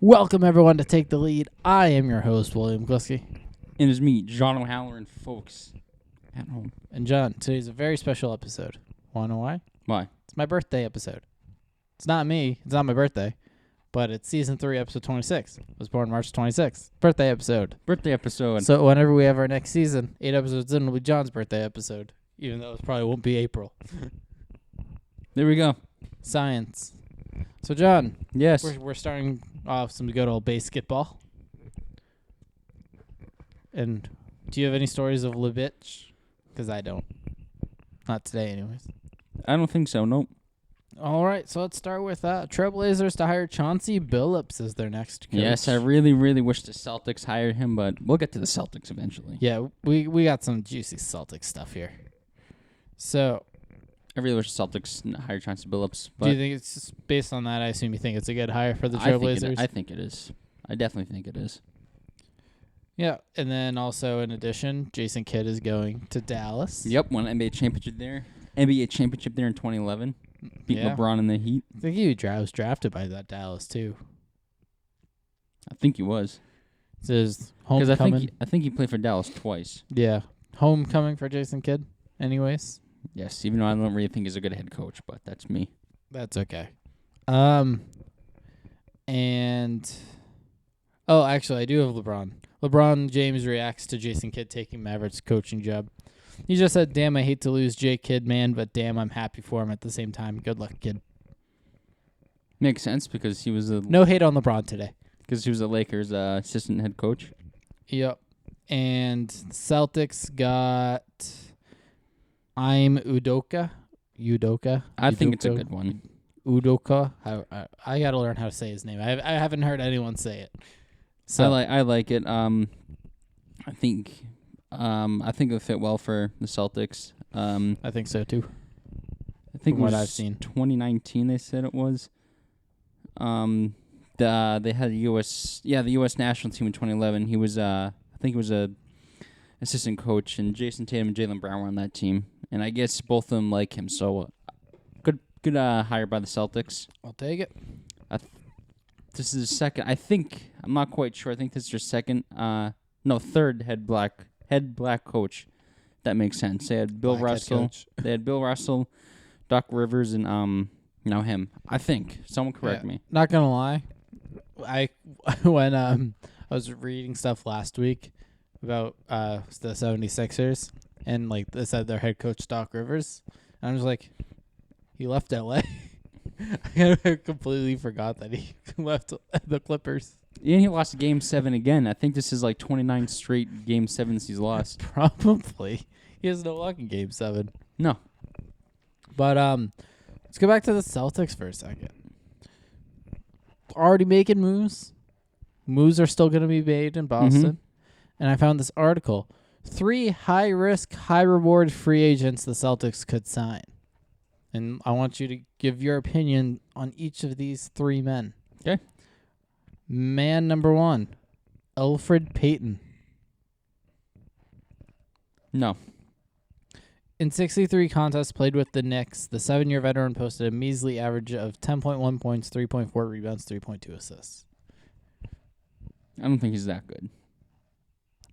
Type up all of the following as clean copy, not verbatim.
Welcome, everyone, to Take the Lead. I am your host, William Glusky. And it's me, John O'Halloran, folks at home. And John, today's a very special episode. Want to know why? Why? It's my birthday episode. It's not me. It's not my birthday. But it's Season 3, Episode 26. I was born March 26th. Birthday episode. Birthday episode. So whenever we have our next season, 8 episodes in, it'll be John's birthday episode. Even though it probably won't be April. There we go. Science. So, John, Yes. we're starting off some good old basketball. And do you have any stories of Lubitsch? Because I don't. Not today, anyways. I don't think so, nope. All right, so let's start with Trailblazers to hire Chauncey Billups as their next coach. Yes, I really, really wish the Celtics hired him, but we'll get to the Celtics eventually. Yeah, we got some juicy Celtics stuff here. So, I really wish the Celtics hired Chauncey Billups. do you think it's just based on that? I assume you think it's a good hire for the I Trailblazers? think it is. I definitely think it is. Yeah, and then also in addition, Jason Kidd is going to Dallas. Yep, won an NBA championship there. NBA championship there in 2011. Beat Yeah. LeBron in the Heat. I think he was drafted by that Dallas too. I think he was. So his Because homecoming. I think he played for Dallas twice. Yeah, homecoming for Jason Kidd. Anyways, Yes, even though I don't really think he's a good head coach, but that's me. that's okay. And actually, I do have LeBron. LeBron James reacts to Jason Kidd taking Mavericks coaching job. He just said, "Damn, I hate to lose Jay Kidd, man, but damn, I'm happy for him at the same time. Good luck, kid." Makes sense because he was a No hate on LeBron today. Lakers assistant head coach. Yep. And Celtics got Udoka. I think it's a good one. Udoka. I got to learn how to say his name. I haven't heard anyone say it. So I like it. I think it'll fit well for the Celtics. I think so too. I think From it what was I've seen. 2019 they said it was. They had the U.S. national team in 2011. He was I think he was a assistant coach, and Jason Tatum and Jaylen Brown were on that team. And I guess both of them like him, so good hire by the Celtics. I'll take it. This is the second. I'm not quite sure. I think this is their third head black coach. That makes sense. They had Bill Black head Russell. coach. They had Bill Russell, Doc Rivers, and now him. I think. Someone correct Yeah. me. Not gonna lie, when I was reading stuff last week about the 76ers and like they said their head coach Doc Rivers, and I was like, he left LA. I completely forgot that he left the Clippers. And he lost Game 7 again. I think this is like 29 straight Game 7s he's lost. Probably he has no luck in Game 7. No. But let's go back to the Celtics for a second. Already making moves. Moves are still going to be made in Boston. And I found this article. 3 high-risk, high-reward free agents the Celtics could sign. And I want you to give your opinion on each of these 3 men. Okay. Man number 1, Elfrid Payton. No. In 63 contests played with the Knicks, the 7-year veteran posted a measly average of 10.1 points, 3.4 rebounds, 3.2 assists. I don't think he's that good.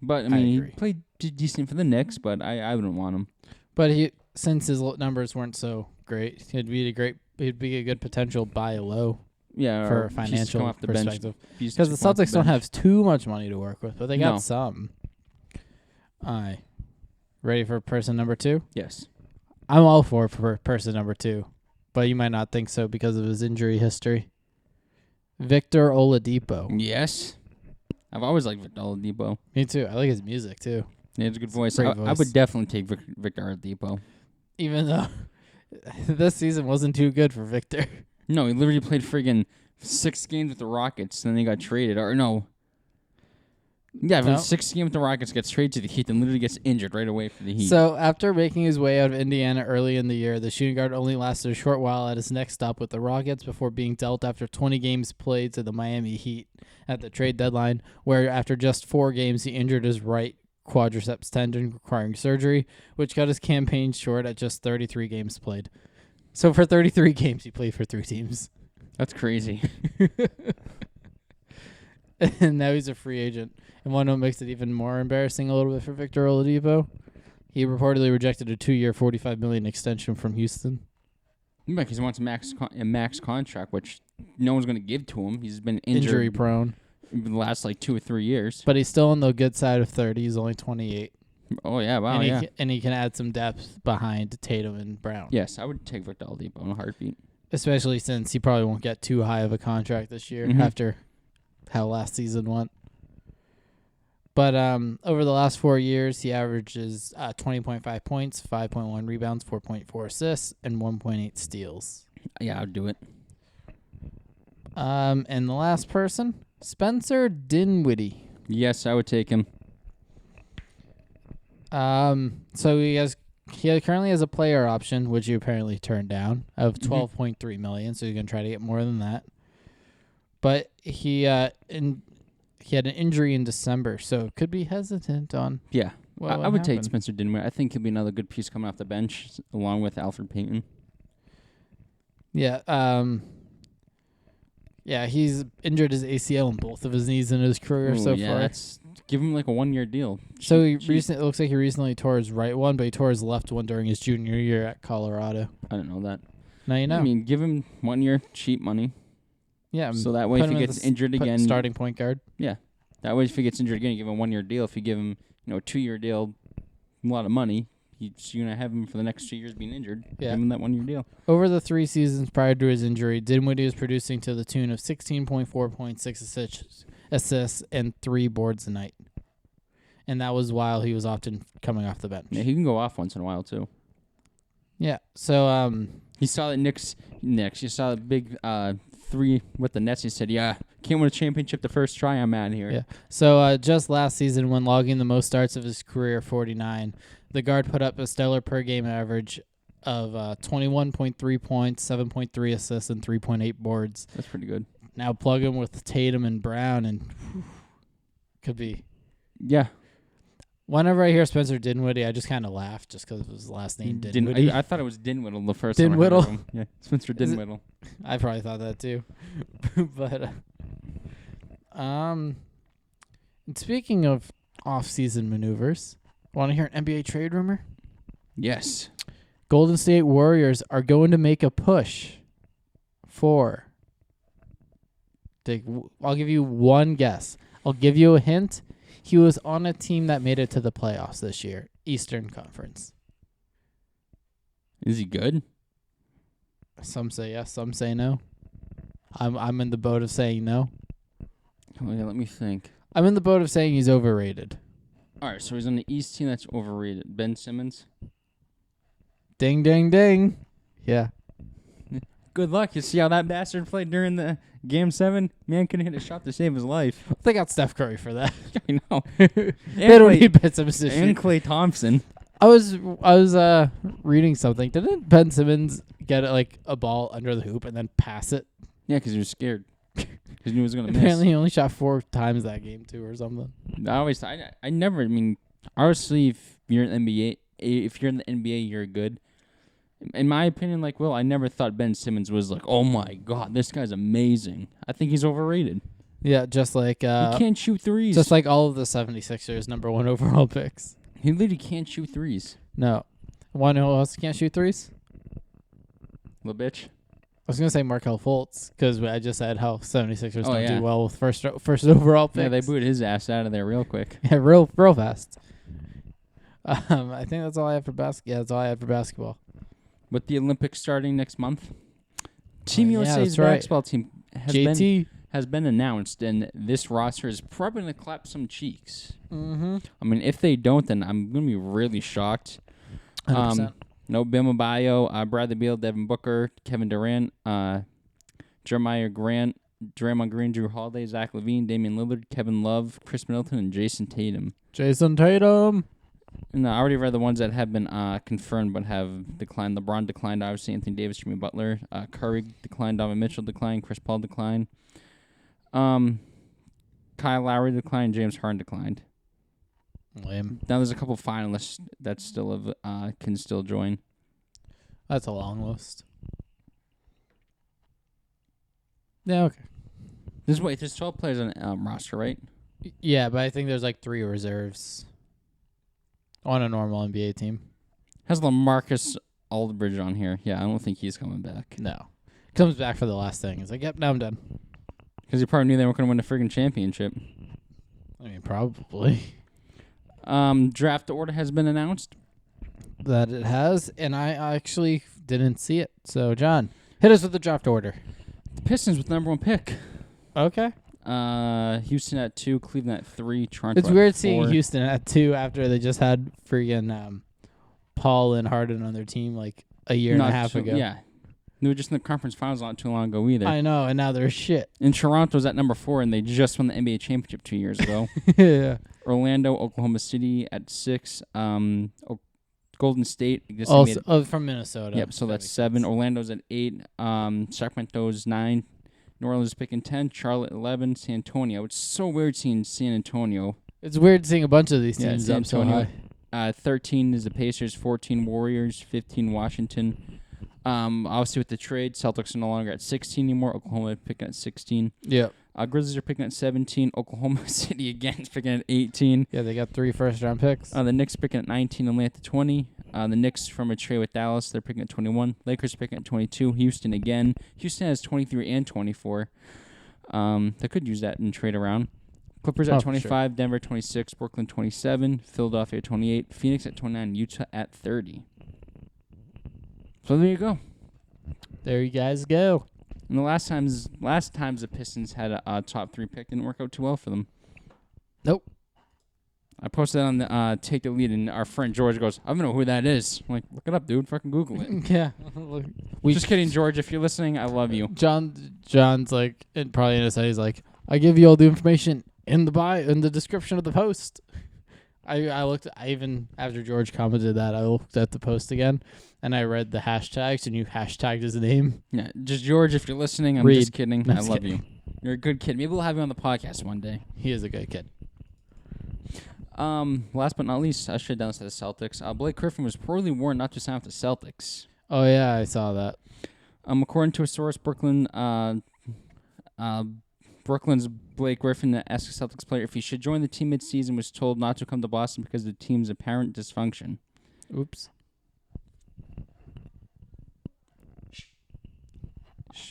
But, I he agree. played decent for the Knicks, but I wouldn't want him. But since his numbers weren't so great, he'd be a good potential buy low Yeah, for or a just come financial off the bench. perspective. Just Because the come off Celtics don't bench. have too much money to work with, but they got No. some. Aye. Ready for person number 2? Yes. I'm all for person number 2, but you might not think so because of his injury history. Victor Oladipo. Yes. I've always liked Victor Oladipo. Me too. I like his music too. He has a good voice. Great I voice. would definitely take Victor Oladipo. Even though this season wasn't too good for Victor. No, he literally played friggin' 6 games with the Rockets, and then he got traded. Or no. Yeah, No. 6 games with the Rockets, gets traded to the Heat, and literally gets injured right away for the Heat. So after making his way out of Indiana early in the year, the shooting guard only lasted a short while at his next stop with the Rockets before being dealt after 20 games played to the Miami Heat at the trade deadline, where after just 4 games he injured his right quadriceps tendon requiring surgery, which cut his campaign short at just 33 games played. So for 33 games, he played for 3 teams. That's crazy. and now he's a free agent. And one what makes it even more embarrassing a little bit for Victor Oladipo. He reportedly rejected a 2-year, $45 million extension from Houston. Yeah, because he wants a max contract, which no one's going to give to him. He's been injured Injury prone. the last 2 or 3 years. But he's still on the good side of 30. He's only 28. Oh, yeah, wow, and yeah. And he can add some depth behind Tatum and Brown. Yes, I would take Victor Oladipo in a heartbeat. Especially since he probably won't get too high of a contract this year after how last season went. But over the last 4 years, he averages 20.5 points, 5.1 rebounds, 4.4 assists, and 1.8 steals. Yeah, I'd do it. And the last person, Spencer Dinwiddie. Yes, I would take him. So he currently has a player option, which he apparently turned down, of $12.3 million. So he's gonna try to get more than that. But he had an injury in December, so could be hesitant on. Yeah, I would take happened. Spencer Dinwiddie. I think he'll be another good piece coming off the bench, along with Alfred Payton. Yeah. Yeah, he's injured his ACL in both of his knees in his career so far. Give him like a 1-year deal. So it looks like he recently tore his right one, but he tore his left one during his junior year at Colorado. I didn't know that. Now you know. I mean, give him 1 year cheap money. Yeah. So that way, if he gets injured again, starting point guard. Yeah, that way if he gets injured again, you give him a 1-year deal. If you give him, a 2-year deal, a lot of money, you're gonna have him for the next 2 years being injured. Yeah. Give him that 1-year deal. Over the 3 seasons prior to his injury, Dinwiddie was producing to the tune of 16.4 points, 6 assists, and 3 boards a night. And that was while he was often coming off the bench. Yeah, he can go off once in a while too. Yeah. So he saw that Knicks. You saw the big 3 with the Nets. He said, "Yeah, can't win a championship the first try. I'm out here." Yeah. So just last season, when logging the most starts of his career, 49, the guard put up a stellar per game average of 21.3 points, 7.3 assists, and 3.8 boards. That's pretty good. Now plug him with Tatum and Brown, and could be. Yeah. Whenever I hear Spencer Dinwiddie, I just kind of laugh just because of his last name, Dinwiddie. I thought it was Dinwiddle the first time I heard of him. Yeah, Spencer Dinwiddle. I probably thought that too. But speaking of off-season maneuvers, want to hear an NBA trade rumor? Yes. Golden State Warriors are going to make a push for. I'll give you one guess. I'll give you a hint. He was on a team that made it to the playoffs this year, Eastern Conference. Is he good? Some say yes, some say no. I'm in the boat of saying no. Oh, yeah, let me think. I'm in the boat of saying he's overrated. All right, so he's on the East team that's overrated. Ben Simmons? Ding, ding, ding. Yeah. Good luck. You see how that bastard played during the Game 7? Man couldn't hit a shot to save his life. They got Steph Curry for that. I know. They don't need Ben Simmons to And shoot. Klay Thompson. I was reading something. Didn't Ben Simmons get a ball under the hoop and then pass it? Yeah, because he was scared. Because he knew he was going to miss. Apparently he only shot 4 times that game too or something. Obviously, if you're in the NBA, you're good. In my opinion, I never thought Ben Simmons was oh my God, this guy's amazing. I think he's overrated. Yeah, just like... he can't shoot threes. Just like all of the 76ers number 1 overall picks. He literally can't shoot threes. No. Want to know who else can't shoot threes? Little bitch. I was going to say Markelle Fultz because I just said how 76ers don't yeah. do well with first overall picks. Yeah, they booted his ass out of there real quick. Yeah, real fast. I think that's all I have for basketball. Yeah, that's all I have for basketball. With the Olympics starting next month, Team USA's right. basketball team has been announced, and this roster is probably going to clap some cheeks. Mm-hmm. I mean, if they don't, then I'm going to be really shocked. 100%. No Bam Adebayo, Bradley Beal, Devin Booker, Kevin Durant, Jeremiah Grant, Draymond Green, Drew Holiday, Zach LaVine, Damian Lillard, Kevin Love, Chris Middleton, and Jason Tatum. Jason Tatum. And I already read the ones that have been confirmed but have declined. LeBron declined, obviously. Anthony Davis, Jimmy Butler. Curry declined. Donovan Mitchell declined. Chris Paul declined. Kyle Lowry declined. James Harden declined. Lame. Now there's a couple finalists that still can still join. That's a long list. Yeah, okay. There's 12 players on the roster, right? Yeah, but I think there's like 3 reserves on a normal NBA team. Has LaMarcus Aldridge on here. Yeah, I don't think he's coming back. No. Comes back for the last thing. He's like, yep, now I'm done. Because he probably knew they weren't going to win the friggin' championship. I mean, probably. Draft order has been announced. That it has, and I actually didn't see it. So, John, hit us with the draft order. The Pistons with number 1 pick. Okay. Houston at 2, Cleveland at 3, Toronto It's at weird 4. seeing Houston at 2 after they just had freaking Paul and Harden on their team like a year and a half ago. Yeah. They were just in the conference finals not too long ago either. I know, and now they're shit. And Toronto's at number 4, and they just won the NBA championship 2 years ago. Yeah. Orlando, Oklahoma City at 6. Golden State. I guess they Also, from Minnesota. Yep, so that's 7. Orlando's at 8. Sacramento's 9. New Orleans is picking 10. Charlotte 11. San Antonio. It's so weird seeing San Antonio. It's weird seeing a bunch of these Yeah, teams San up so Antonio. high. 13 is the Pacers. 14 Warriors. 15 Washington. Obviously with the trade, Celtics are no longer at 16 anymore. Oklahoma picking at 16. Yep. Grizzlies are picking at 17. Oklahoma City again is picking at 18. Yeah, they got 3 first-round picks. The Knicks picking at 19. Atlanta 20. The Knicks from a trade with Dallas, they're picking at 21. Lakers picking at 22. Houston again. Houston has 23 and 24. They could use that in trade around. Clippers at 25. Sure. Denver 26. Brooklyn 27. Philadelphia at 28. Phoenix at 29. Utah at 30. So there you go. There you guys go. And the last times the Pistons had a top 3 pick didn't work out too well for them. Nope. I posted on the Take the Lead, and our friend George goes, "I don't know who that is." I'm like, look it up, dude. Fucking Google it. Yeah. Just kidding, George. If you're listening, I love you. John's like, and probably in his head, he's like, I give you all the information in the description of the post. I looked. I even after George commented that, I looked at the post again, and I read the hashtags, and you hashtagged his name. Yeah, just George. If you're listening, I'm just kidding. I love you. You're a good kid. Maybe we'll have you on the podcast one day. He is a good kid. Last but not least, I should have done this to the Celtics. Blake Griffin was poorly warned not to sign with the Celtics. Oh yeah, I saw that. According to a source, Brooklyn's Blake Griffin asked a Celtics player if he should join the team mid-season, was told not to come to Boston because of the team's apparent dysfunction. Oops.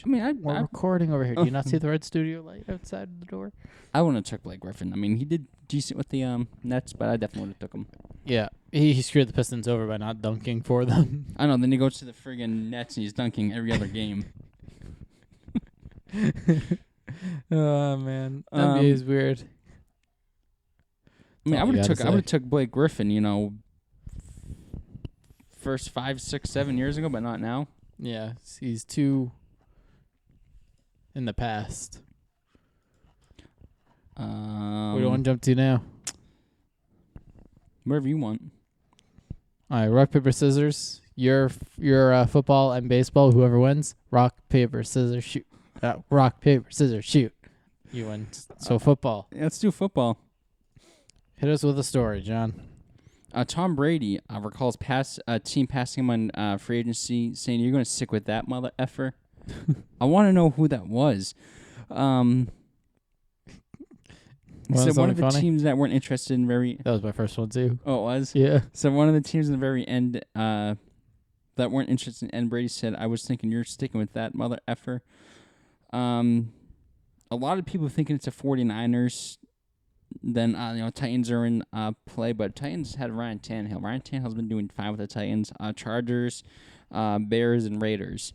I mean, we're recording over here. Do you not see the red studio light outside the door? I wouldn't have took Blake Griffin. I mean, he did decent with the Nets, but I definitely would have took him. Yeah, he screwed the Pistons over by not dunking for them. I know. Then he goes to the friggin' Nets and he's dunking every other game. Oh man, NBA is weird. I mean, I would have took Blake Griffin. You know, first 5, 6, 7 years ago, but not now. Yeah, he's too in the past. What do you want to jump to now? Wherever you want. All right, rock, paper, scissors. Your football and baseball. Whoever wins, rock, paper, scissors, shoot. Rock, paper, scissors, shoot. You win. So football. Let's do football. Hit us with a story, John. Tom Brady recalls team passing him on free agency, saying, "You're going to stick with that mother effer." I want to know who that was. So one of the teams that weren't interested in That was my first one too. Oh, it was? Yeah. So one of the teams in the very end that weren't interested in Brady said, "I was thinking you're sticking with that mother effer." A lot of people thinking it's the 49ers. Then Titans are in play, but Titans had Ryan Tannehill. Ryan Tannehill's been doing fine with the Titans. Chargers, Bears, and Raiders.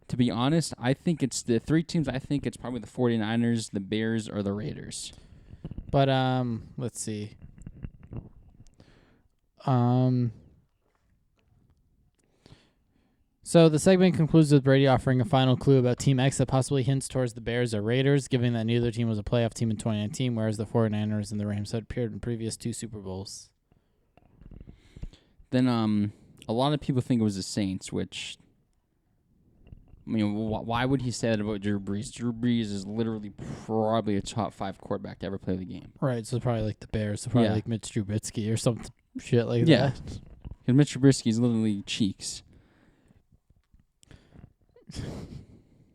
To be honest, I think it's the 3 teams. I think it's probably the 49ers, the Bears, or the Raiders. But let's see. So the segment concludes with Brady offering a final clue about Team X that possibly hints towards the Bears or Raiders, given that neither team was a playoff team in 2019, whereas the 49ers and the Rams had appeared in previous 2 Super Bowls. Then a lot of people think it was the Saints, which, I mean, why would he say that about Drew Brees? Drew Brees is literally probably a top 5 quarterback to ever play the game. Right, so probably like the Bears, so probably like Mitch Trubisky or some shit like that. Because Mitch Trubisky is literally cheeks.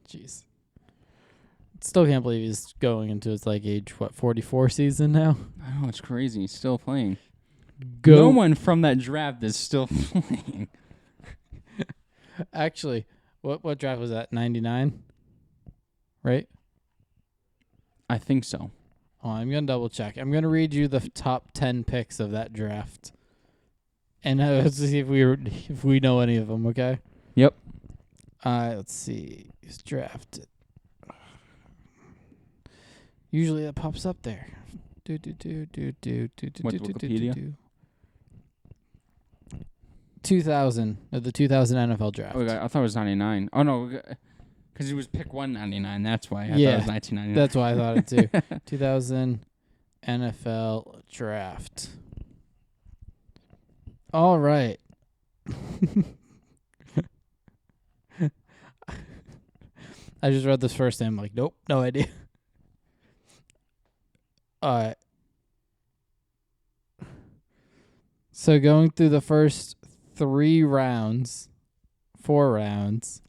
Jeez. Still can't believe he's going into his age 44 season now. I know, it's crazy. He's still playing. Go. No one from that draft is still playing. Actually, what draft was that? 99, right? I think so. Oh, I'm gonna double check. I'm gonna read you the top 10 picks of that draft, and let's see if we know any of them. Okay. Yep. Let's see. He's drafted. Usually that pops up there. What, Wikipedia? 2000, the 2000 NFL draft. Oh, I thought it was 99. Oh, no, because he was pick 199. That's why. I thought Yeah, it was 1999. That's why I thought it too. 2000 NFL draft. All right. I just read this first name. Like, nope, no idea. All right. So going through the first 3 rounds, 4 rounds,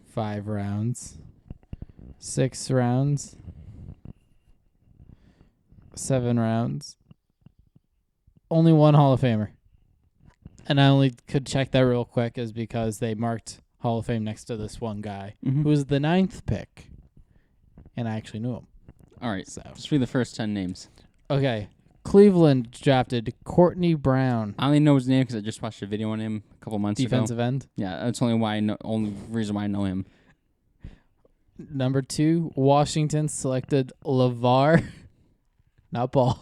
5 rounds, 6 rounds, 7 rounds. Only one Hall of Famer. And I only could check that real quick is because they marked Hall of Fame next to this one guy who was the 9th pick. And I actually knew him. All right. So Just read the first 10 names. okay. Cleveland drafted Courtney Brown. I only know his name because I just watched a video on him a couple months Defensive ago. end. Yeah, that's only reason why I know him. Number 2, Washington selected LeVar. Not Ball.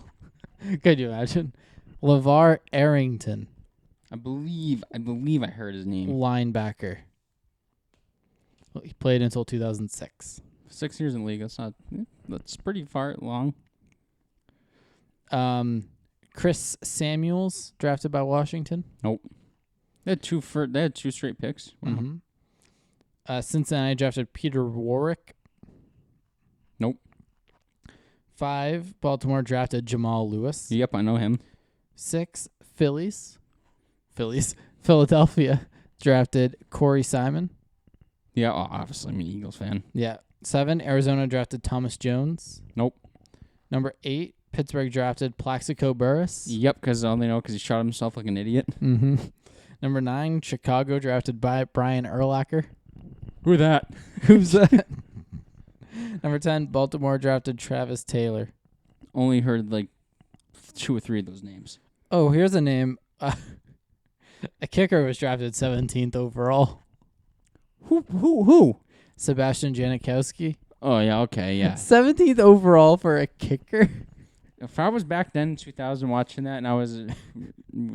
Could you imagine? LeVar Arrington. I believe I heard his name. Linebacker. Well, he played until 2006. 6 years in the league. That's pretty far long. Chris Samuels, drafted by Washington. Nope. They had two straight picks. Wow. Mm-hmm. Cincinnati drafted Peter Warwick. Nope. 5, Baltimore drafted Jamal Lewis. Yep, I know him. 6, Philadelphia drafted Corey Simon. Yeah, obviously I'm an Eagles fan. Yeah. 7, Arizona drafted Thomas Jones. Nope. Number 8, Pittsburgh drafted Plaxico Burress. Yep, because he shot himself like an idiot. Mm-hmm. Number 9, Chicago drafted by Brian Urlacher. Who that? Who's that? Number 10, Baltimore drafted Travis Taylor. Only heard 2 or 3 of those names. Oh, here's a name. A kicker was drafted 17th overall. Who? Sebastian Janikowski. Oh, yeah, okay, yeah. 17th overall for a kicker. If I was back then in 2000 watching that and I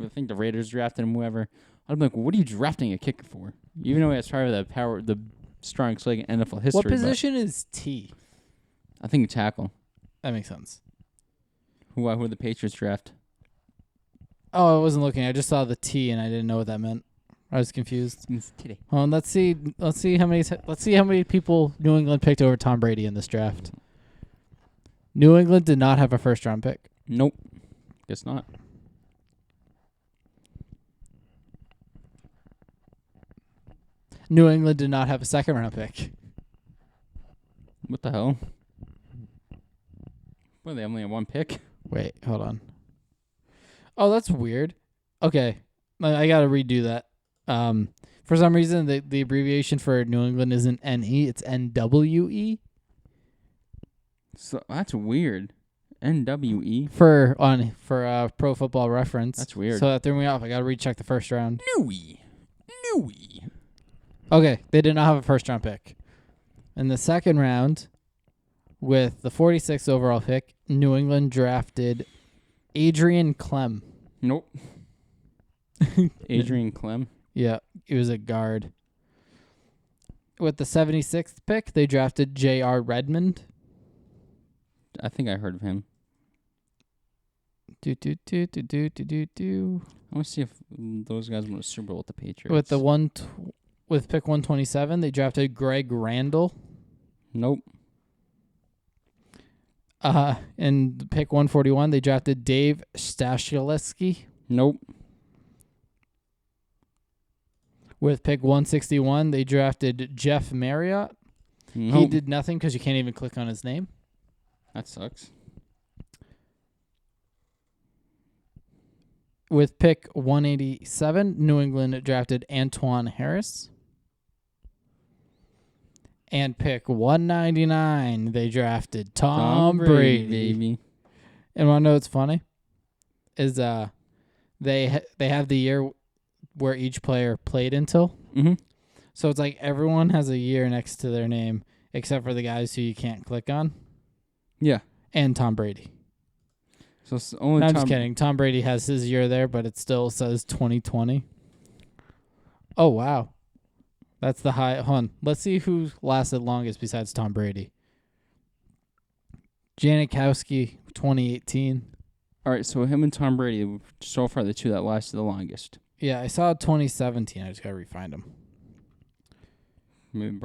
think the Raiders drafted him, whoever, I'd be like, what are you drafting a kicker for? Even though it's probably the strongest leg in NFL history. What position is T? I think tackle. That makes sense. Who did the Patriots draft? Oh, I wasn't looking. I just saw the T and I didn't know what that meant. I was confused. Today. Let's see how many people New England picked over Tom Brady in this draft. New England did not have a first-round pick. Nope. Guess not. New England did not have a second-round pick. What the hell? Well, they only have 1 pick. Wait, hold on. Oh, that's weird. Okay, I gotta redo that. For some reason, the abbreviation for New England isn't NE; it's NWE. So that's weird. NWE for Pro Football Reference. That's weird. So that threw me off. I gotta recheck the first round. Newy. Okay, they did not have a first round pick. In the second round, with the 46th overall pick, New England drafted Adrian Clem. Nope. Adrian Clem. Yeah, he was a guard. With the 76th pick, they drafted J.R. Redmond. I think I heard of him. I want to see if those guys won a Super Bowl with the Patriots. With the with pick 127, they drafted Greg Randall. Nope. And pick 141, they drafted Dave Stashilewski. Nope. With pick 161, they drafted Jeff Marriott. He Nope. did nothing because you can't even click on his name. That sucks. With pick 187, New England drafted Antoine Harris. And pick 199, they drafted Tom Brady. baby. And want to know what's funny? Is they have the year where each player played until. Mm-hmm. So it's like everyone has a year next to their name except for the guys who you can't click on. Yeah. And Tom Brady. So it's only No, I'm Tom. just kidding. Tom Brady has his year there, but it still says 2020. Oh, wow. That's the high. Hold on. Let's see who lasted longest besides Tom Brady. Janikowski, 2018. All right, so him and Tom Brady, so far the two that lasted the longest. Yeah, I saw 2017. I just got to refind him. Maybe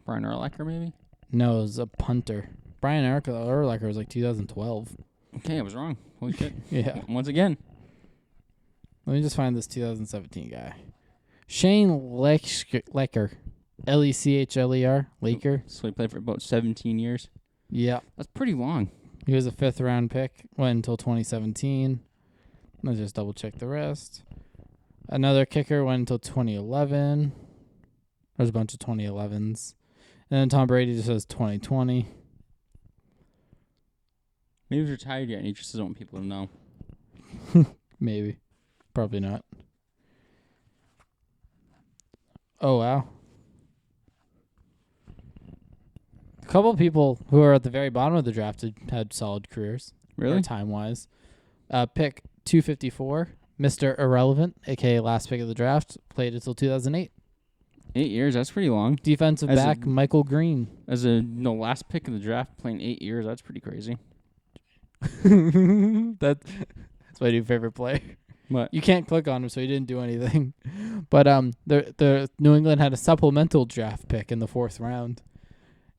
Brian Urlacher, maybe? No, it was a punter. Brian Urlacher was like 2012. Okay, I was wrong. Holy shit. Yeah. Once again. Let me just find this 2017 guy. Shane Lecher. L-E-C-H-L-E-R. Laker. So he played for about 17 years. Yeah. That's pretty long. He was a 5th round pick. Went until 2017. Let's just double check the rest. Another kicker went until 2011. There's a bunch of 2011s. And then Tom Brady just says 2020. Maybe he's retired yet and he just doesn't want people to know. Maybe. Probably not. Oh, wow. A couple people who are at the very bottom of the draft had solid careers. Really? Time-wise. Pick 254, Mr. Irrelevant, a.k.a. last pick of the draft, played until 2008. 8 years, that's pretty long. Defensive As a- back, Michael Green. As a last pick of the draft, playing 8 years, that's pretty crazy. That's my new favorite player. What? You can't click on him, so he didn't do anything. But the New England had a supplemental draft pick in the 4th round.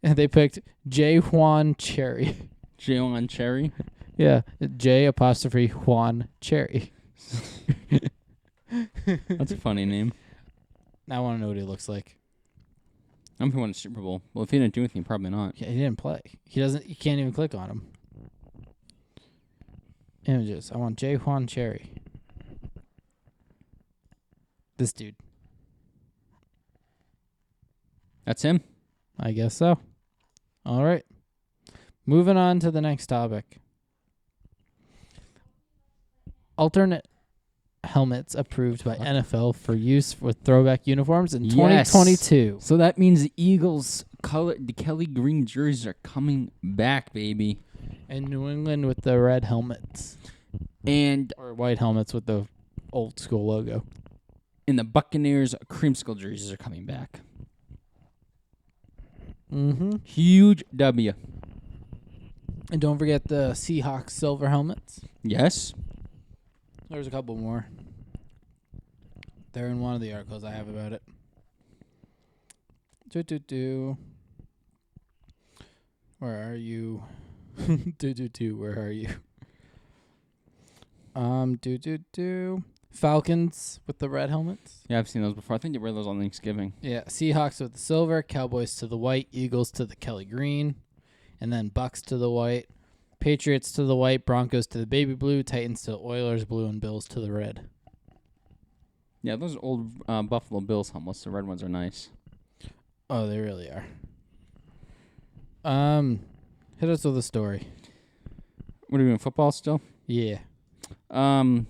And they picked J. Juan Cherry. Jalen Cherry? Yeah, J apostrophe Juan Cherry. That's a funny name. I want to know what he looks like. I'm if he won a Super Bowl. Well, if he didn't do anything, probably not. Yeah, he didn't play. You can't even click on him. Images. I want J. Juan Cherry. This dude. That's him? I guess so. All right. Moving on to the next topic. Alternate helmets approved by NFL for use with throwback uniforms in 2022. So that means the Eagles' the Kelly green jerseys are coming back, baby. And New England with the red helmets. And Or white helmets with the old school logo. the Buccaneers' creamsicle jerseys are coming back. Mm-hmm. Huge W. And don't forget the Seahawks silver helmets. Yes. There's a couple more. They're in one of the articles I have about it. Where are you? Where are you? Falcons with the red helmets. Yeah, I've seen those before. I think they wear those on Thanksgiving. Yeah, Seahawks with the silver, Cowboys to the white, Eagles to the Kelly green, and then Bucks to the white, Patriots to the white, Broncos to the baby blue, Titans to the Oilers blue, and Bills to the red. Yeah, those are old Buffalo Bills helmets. The red ones are nice. Oh, they really are. Hit us with a story. What are we doing, football still? Yeah. Hold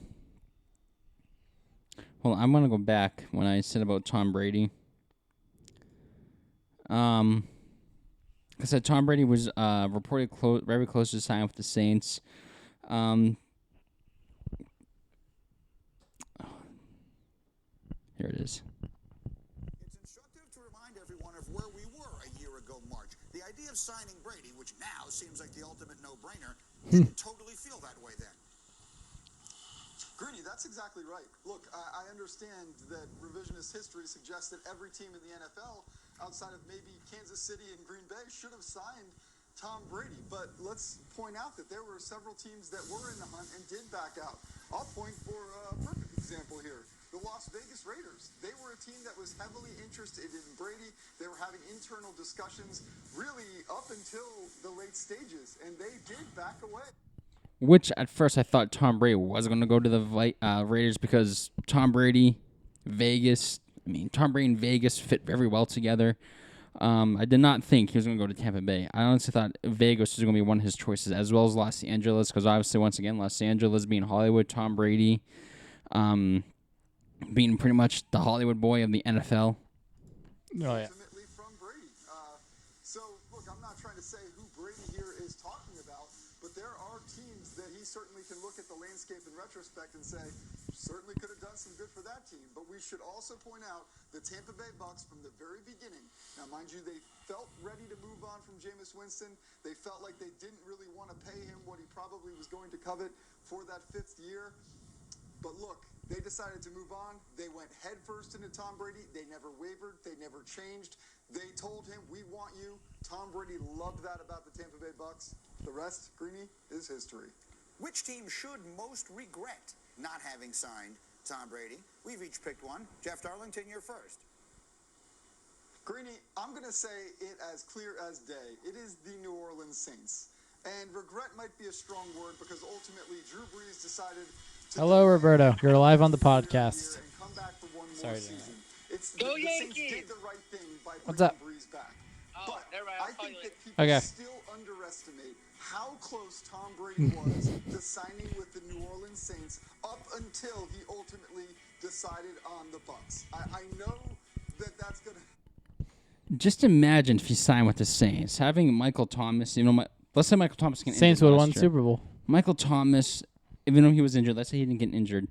on, I'm going to go back when I said about Tom Brady. I said Tom Brady was reported very close to sign with the Saints. Here it is. It's instructive to remind everyone of where we were a year ago March. The idea of signing Brady, which now seems like the ultimate no-brainer, didn't totally feel that way then. Greeny, that's exactly right. Look, I understand that revisionist history suggests that every team in the NFL, outside of maybe Kansas City and Green Bay, should have signed Tom Brady. But let's point out that there were several teams that were in the hunt and did back out. I'll point for a perfect example here. the Las Vegas Raiders. They were a team that was heavily interested in Brady. They were having internal discussions really up until the late stages, and they did back away. Which at first I thought Tom Brady was going to go to the Raiders because Tom Brady, Vegas. I mean, Tom Brady and Vegas fit very well together. I did not think he was going to go to Tampa Bay. I honestly thought Vegas was going to be one of his choices, as well as Los Angeles, because obviously, once again, Los Angeles being Hollywood, Tom Brady being pretty much the Hollywood boy of the NFL. Oh, yeah. Ultimately from Brady. So, look, I'm not trying to say who Brady here is talking about, but there are teams that he certainly can look at the landscape in retrospect and say, certainly could have done some good for that team. But we should also point out the Tampa Bay Bucks from the very beginning. Now, mind you, they felt ready to move on from Jameis Winston. They felt like they didn't really want to pay him what he probably was going to covet for that 5th year. But look, they decided to move on. They went headfirst into Tom Brady. They never wavered. They never changed. They told him, we want you. Tom Brady loved that about the Tampa Bay Bucks. The rest, Greeny, is history. Which team should most regret not having signed Tom Brady? We've each picked one. Jeff Darlington, you're first. Greeny, I'm going to say it as clear as day. It is the New Orleans Saints. And regret might be a strong word because ultimately Drew Brees decided to Hello, Roberto. You're live on the podcast. and come back for one Sorry more to season. It's Go the Saints Yankees! did the right thing by What's bringing up? Brees back. Oh, But never mind. I I'll call think you that later. people Okay. still underestimate how close Tom Brady was to signing with the New Orleans Saints up until he ultimately decided on the Bucks. I know that that's going to... Just imagine if he signed with the Saints, having Michael Thomas. Let's say Michael Thomas can. Saints would have won the Super Bowl. Michael Thomas, even though he was injured, let's say he didn't get injured.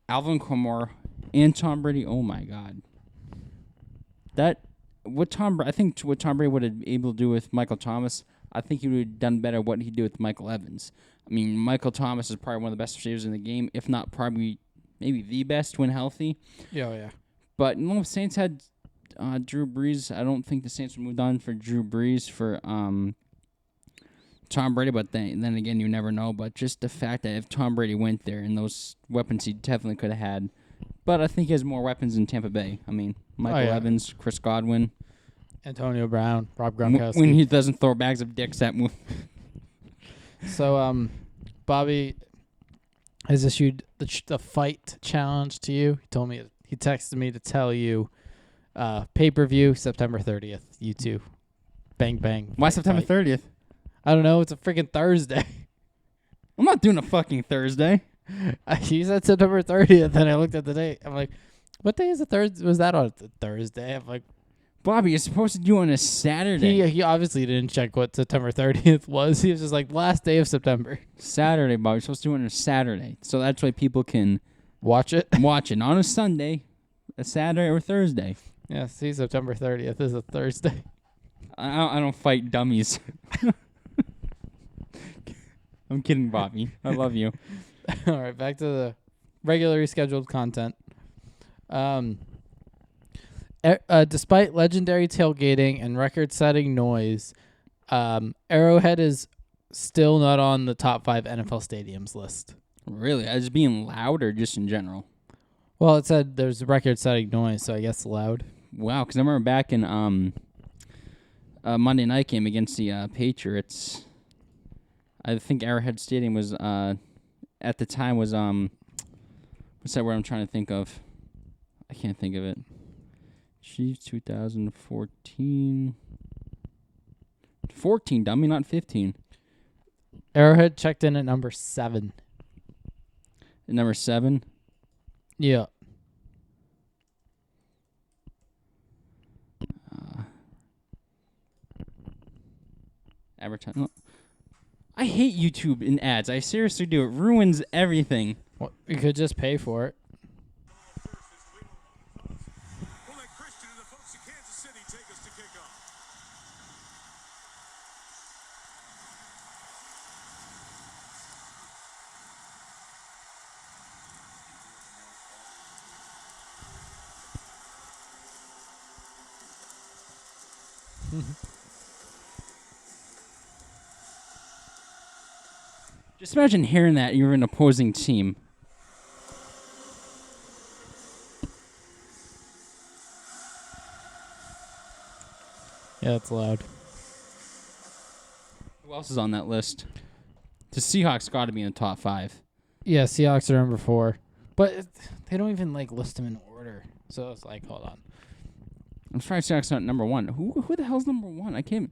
Alvin Kamara and Tom Brady. Oh my God. I think what Tom Brady would have been able to do with Michael Thomas, I think he would have done better what he did with Michael Evans. I mean, Michael Thomas is probably one of the best receivers in the game, if not probably maybe the best when healthy. Yeah, yeah. But no, if Saints had Drew Brees, I don't think the Saints would moved on for Drew Brees for Tom Brady. But then again, you never know. But just the fact that if Tom Brady went there and those weapons he definitely could have had. But I think he has more weapons in Tampa Bay. I mean, Michael Evans, Chris Godwin. Antonio Brown, Rob Gronkowski. When he doesn't throw bags of dicks at me. So, Bobby has issued the fight challenge to you. He texted me to tell you, pay-per-view September 30th. You two, bang bang. Why fight, September fight. 30th? I don't know. It's a freaking Thursday. I'm not doing a fucking Thursday. He said September 30th, and I looked at the date. I'm like, what day is the third? Was that on Thursday? I'm like, Bobby, you're supposed to do on a Saturday. he obviously didn't check what September 30th was. He was just like, last day of September. Saturday, Bobby. You're supposed to do it on a Saturday. So that's why people can Watch it. watch it. Not on a Sunday, a Saturday or Thursday. Yeah, see, September 30th is a Thursday. I don't fight dummies. I'm kidding, Bobby. I love you. All right, back to the regularly scheduled content. Despite legendary tailgating and record-setting noise, Arrowhead is still not on the top 5 NFL stadiums list. Really? As being loud or just in general? Well, it said there's record-setting noise, so I guess loud. Wow, because I remember back in Monday night game against the Patriots, I think Arrowhead Stadium was at the time was what's that word I'm trying to think of? I can't think of it. Chiefs 2014. 14, dummy, not 15. Arrowhead checked in at number 7. Number 7. Yeah. Advertising. I hate YouTube and ads. I seriously do. It ruins everything. Well, you could just pay for it. We'll let Christian and the folks in Kansas City take us to kickoff. Just imagine hearing that you're an opposing team. Yeah, it's loud. Who else is on that list? The Seahawks got to be in the top 5. Yeah, Seahawks are number 4. But they don't even, list them in order. So it's like, hold on. I'm sorry, Seahawks not number 1. Who the hell's number 1? I can't.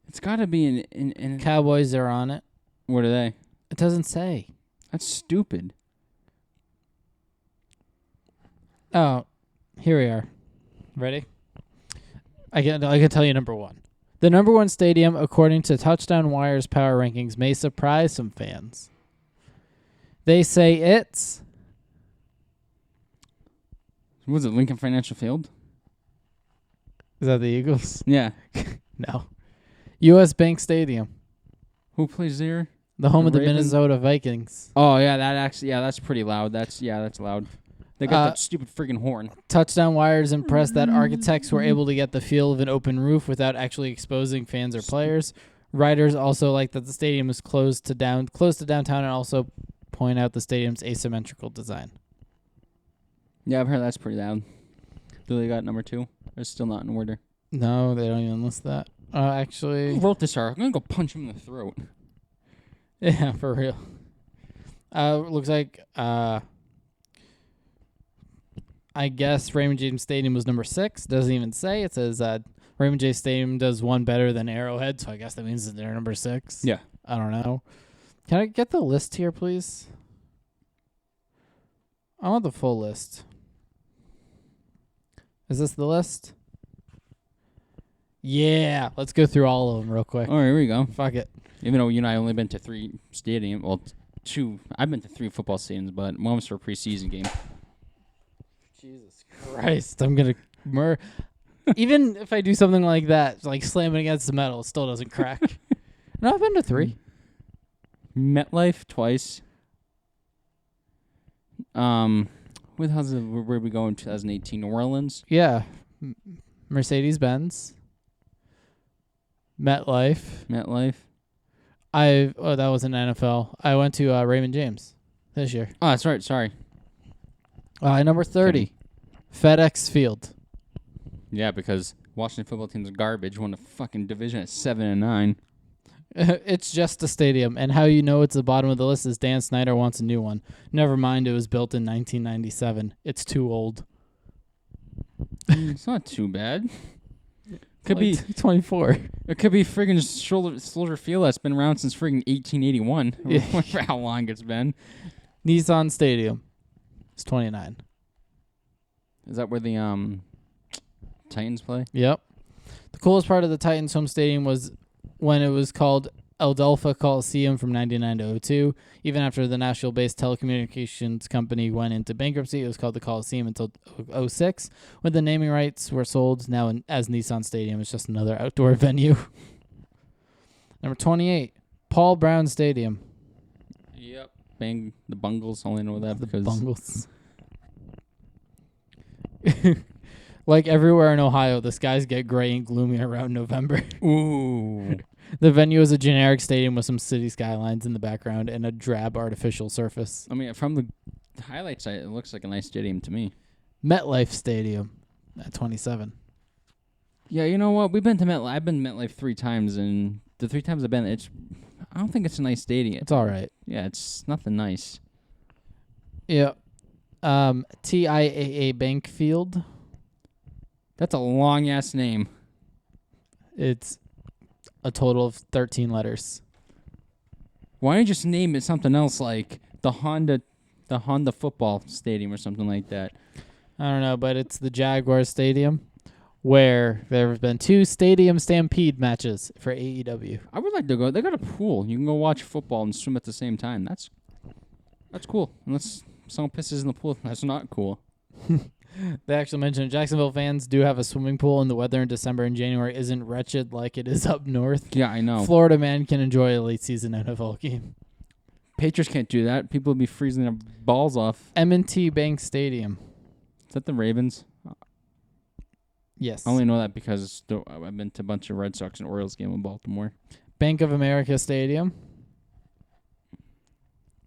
It's got to be in. Cowboys are on it. What are they? It doesn't say. That's stupid. Oh, here we are. Ready? I can tell you number 1. The number 1 stadium, according to Touchdown Wire's power rankings, may surprise some fans. They say it's... Was it Lincoln Financial Field? Is that the Eagles? Yeah. No. U.S. Bank Stadium, Who plays there? the home of the Ravens? Minnesota Vikings. Oh yeah, that's pretty loud. That's loud. They got that stupid freaking horn. Touchdown Wire is impressed that architects were able to get the feel of an open roof without actually exposing fans or players. Writers also like that the stadium is close to downtown, and also point out the stadium's asymmetrical design. Yeah, I've heard that's pretty loud. Billy got number 2. It's still not in order. No, they don't even list that. Who Actually, wrote this article? I'm gonna go punch him in the throat. yeah, for real. Looks like I guess Raymond James Stadium was number 6. Doesn't even say. It says Raymond James Stadium does one better than Arrowhead, so I guess that means that they're number 6. Yeah. I don't know. Can I get the list here, please? I want the full list. Is this the list? Yeah. Let's go through all of them real quick. All right, here we go. Fuck it. Even though you and I only been to 3 stadiums, well, 2. I've been to 3 football stadiums, but one was for a preseason game. Jesus Christ. I'm going to... Even if I do something like that, like slamming against the metal, it still doesn't crack. No, I've been to 3. MetLife twice. Where the hell's where we go in 2018? New Orleans. Yeah. Mercedes-Benz. MetLife. That was an NFL. I went to Raymond James this year. Oh, that's right. Sorry. Number 30. FedEx Field. Yeah, because Washington football team's garbage. Won the fucking division at 7-9. It's just a stadium, and how you know it's the bottom of the list is Dan Snyder wants a new one. Never mind, it was built in 1997. It's too old. It's not too bad. Could be 24. It could be friggin' Soldier Field that's been around since friggin' 1881. Yeah. For how long it's been. Nissan Stadium. It's 29. Is that where the Titans play? Yep. The coolest part of the Titans home stadium was when it was called Adelpha Coliseum from 99 to 02. Even after the Nashville-based telecommunications company went into bankruptcy, it was called the Coliseum until 06. When the naming rights were sold, now as Nissan Stadium, it's just another outdoor venue. Number 28, Paul Brown Stadium. Yep. Bang the Bungles. Only know that The because Bungles. Like everywhere in Ohio, the skies get gray and gloomy around November. Ooh. The venue is a generic stadium with some city skylines in the background and a drab artificial surface. I mean, from the highlights, it looks like a nice stadium to me. MetLife Stadium at 27. Yeah, you know what? We've been to MetLife. I've been to MetLife 3 times, and the 3 times I've been, I don't think it's a nice stadium. It's all right. Yeah, it's nothing nice. Yeah. TIAA Bank Field. That's a long ass name. It's a total of 13 letters. Why don't you just name it something else like the Honda football stadium or something like that? I don't know, but it's the Jaguar Stadium where there have been 2 stadium stampede matches for AEW. I would like to go. They got a pool. You can go watch football and swim at the same time. That's cool. Unless someone pisses in the pool, that's not cool. They actually mentioned Jacksonville fans do have a swimming pool, and the weather in December and January isn't wretched like it is up north. Yeah, I know. Florida man can enjoy a late season NFL game. Patriots can't do that. People would be freezing their balls off. M&T Bank Stadium. Is that the Ravens? Yes. I only know that because I've been to a bunch of Red Sox and Orioles game in Baltimore. Bank of America Stadium.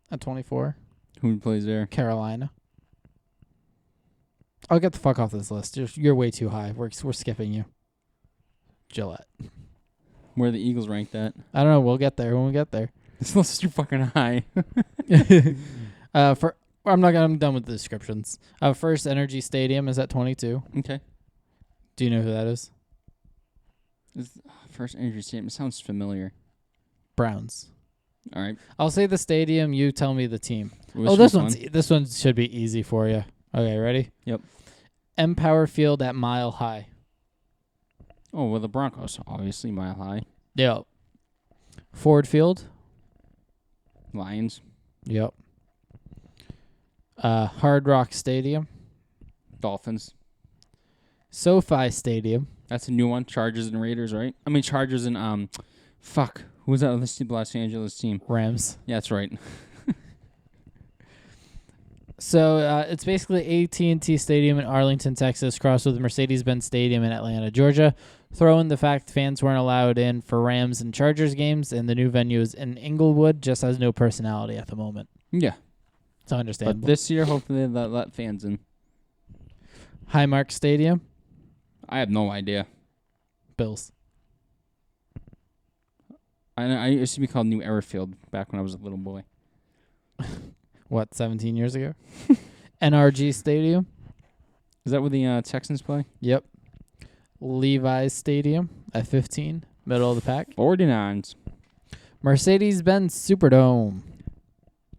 At 24. Who plays there? Carolina. I'll get the fuck off this list. You're way too high. We're skipping you. Gillette. Where the Eagles ranked that? I don't know. We'll get there when we get there. This list is too fucking high. I'm done with the descriptions. First Energy Stadium is at 22. Okay. Do you know who that is? First Energy Stadium. It sounds familiar. Browns. All right. I'll say the stadium. You tell me the team. Which this one's this one should be easy for you. Okay, ready? Yep. Empower Field at Mile High. Oh, well, the Broncos, obviously, Mile High. Yep. Ford Field. Lions. Yep. Hard Rock Stadium. Dolphins. SoFi Stadium. That's a new one. Chargers and Raiders, right? I mean, Chargers and, fuck. Who was that other Los Angeles team? Rams. Yeah, that's right. So it's basically AT&T Stadium in Arlington, Texas, crossed with Mercedes-Benz Stadium in Atlanta, Georgia. Throw in the fact fans weren't allowed in for Rams and Chargers games, and the new venue is in Inglewood, just has no personality at the moment. Yeah. It's understandable. But this year, hopefully, they'll let fans in. Highmark Stadium, I have no idea. Bills. I used to be called New Era Field back when I was a little boy. What, 17 years ago? NRG Stadium. Is that where the Texans play? Yep. Levi's Stadium at 15, middle of the pack. 49ers. Mercedes-Benz Superdome.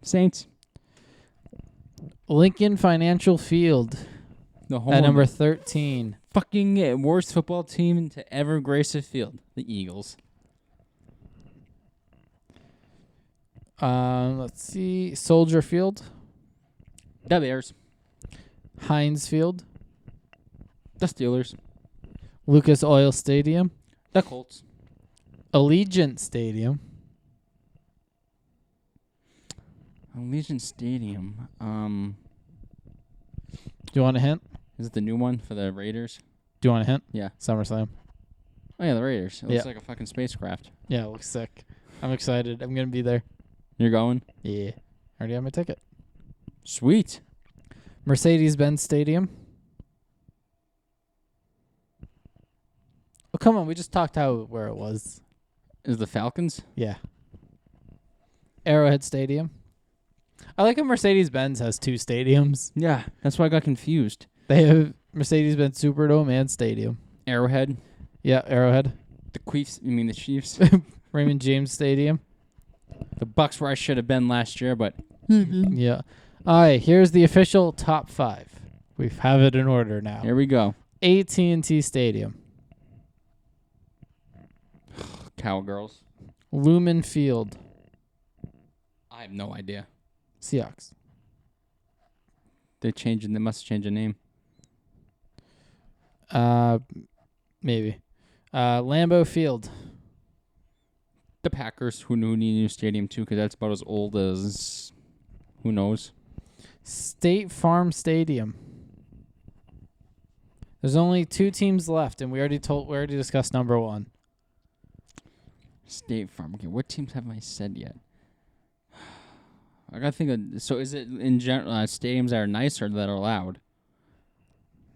Saints. Lincoln Financial Field The whole at number 13. fucking worst football team to ever grace a field. The Eagles. Let's see. Soldier Field. The Bears. Heinz Field. The Steelers. Lucas Oil Stadium. The Colts. Allegiant Stadium. Allegiant Stadium. Do you want a hint? Is it the new one for the Raiders? Do you want a hint? Yeah. SummerSlam. Oh, yeah, the Raiders. It looks Yeah. like a fucking spacecraft. Yeah, it looks sick. I'm excited. I'm going to be there. You're going? Yeah. Already have my ticket. Sweet. Mercedes-Benz Stadium. Oh, come on. We just talked where it was. Is the Falcons? Yeah. Arrowhead Stadium. I like how Mercedes-Benz has two stadiums. Yeah. That's why I got confused. They have Mercedes-Benz Superdome and Stadium. Arrowhead. Yeah, Arrowhead. The Queefs. You mean the Chiefs? Raymond James Stadium. The Bucks where I should have been last year, but Yeah. All right, here's the official top 5. We have it in order now. here we go. AT&T Stadium. Cowgirls. Lumen Field. I have no idea. Seahawks. They must change the name. Maybe. Lambeau Field. The Packers, who need a new stadium too, because that's about as old as who knows. State Farm Stadium. There's only 2 teams left, and we already discussed number 1. State Farm. Okay, what teams have I said yet? I gotta think of. So, is it in general stadiums that are nice or that are loud?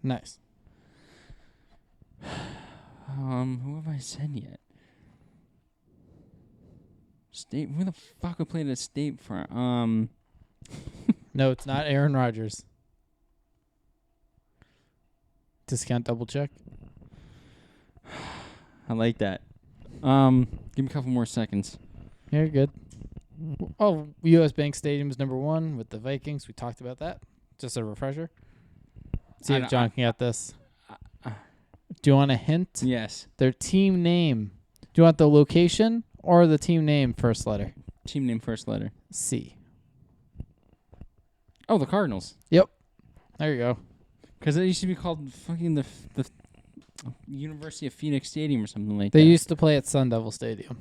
Nice. Who have I said yet? State. Who the fuck would play at a State Farm? No, it's not Aaron Rodgers. Discount double check. I like that. Give me a couple more seconds. You're good. Oh, U.S. Bank Stadium is number 1 with the Vikings. We talked about that. Just a refresher. See if John can get this. Do you want a hint? Yes. Their team name. Do you want the location or the team name first letter? Team name first letter. C. Oh, the Cardinals. Yep. There you go. Because it used to be called fucking the University of Phoenix Stadium or something like They that. used to play at Sun Devil Stadium.